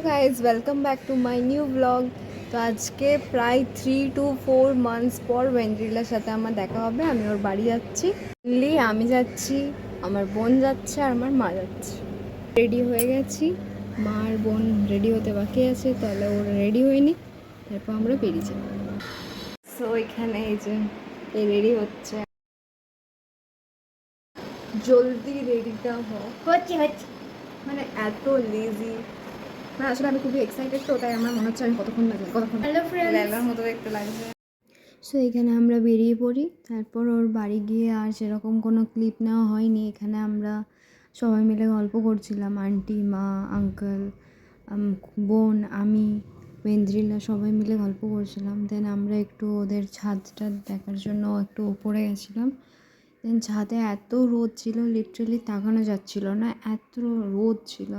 Guys welcome back to my new blog. তো আজকে প্রায় 3 to 4 months পর ওয়েন্দ্রিলার সাথে আমার দেখা হবে। আমি ওর বাড়ি যাচ্ছি। আমি যাচ্ছি, আমার বোন যাচ্ছে আর আমার মা যাচ্ছে। রেডি হয়ে গেছি, মা আর বোন রেডি হতে বাকি আছে, তাহলে ওরা রেডি হয়নি, তারপর আমরা বেরিয়ে যাব। সো এখানে এই যে রেডি হচ্ছে, জলদি রেডিটা হচ্ছে মানে এত লেজি। না আসলে আমি খুবই এক্সাইটেড, তো তাই আমার মনে হচ্ছে আমি কতক্ষণ লেলার মতো দেখতে লাগছে। সো এখানে আমরা বেরিয়ে পড়ি, তারপর ওর বাড়ি গিয়ে আর সেরকম কোনো ক্লিপ নেওয়া হয়নি। এখানে আমরা সবাই মিলে গল্প করছিলাম, আন্টি, মা, আঙ্কেল, বোন, আমি, ওয়েন্দ্রিলা সবাই মিলে গল্প করছিলাম। দেন আমরা একটু ওদের ছাদটা দেখার জন্য একটু উপরে গেছিলাম। দেন ছাদে এত রোদ ছিল, লিটারেলি তাকানো যাচ্ছিল না, এত রোদ ছিল।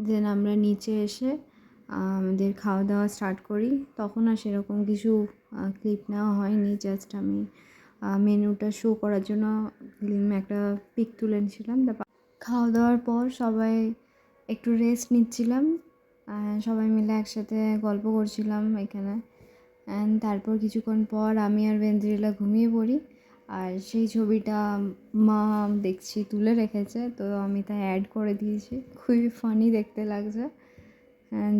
দেন আমরা নিচে এসে আমাদের খাওয়া দাওয়া স্টার্ট করি। তখন আর সেরকম কিছু ক্লিপ নেওয়া হয়নি, জাস্ট আমি মেনুটা শো করার জন্য একটা পিক তুলে নিয়েছিলাম। তারপর খাওয়া দাওয়ার পর সবাই একটু রেস্ট নিচ্ছিলাম, সবাই মিলে একসাথে গল্প করছিলাম এখানে। অ্যান্ড তারপর কিছুক্ষণ পর আমি আর ওয়েন্দ্রিলা ঘুমিয়ে পড়ি। আর সেই ছবিটা মা দেখছি তুলে রেখেছে, তো আমি তাই অ্যাড করে দিয়েছি। খুবই ফানি দেখতে লাগছে।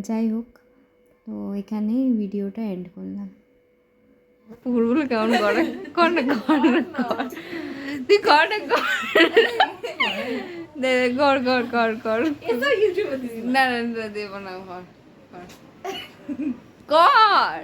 যাই হোক, তো এখানেই ভিডিওটা এন্ড করলাম। পুরুল কেমন করে কর না তুই কর না কর কর কর কর না না না দেব না কর কর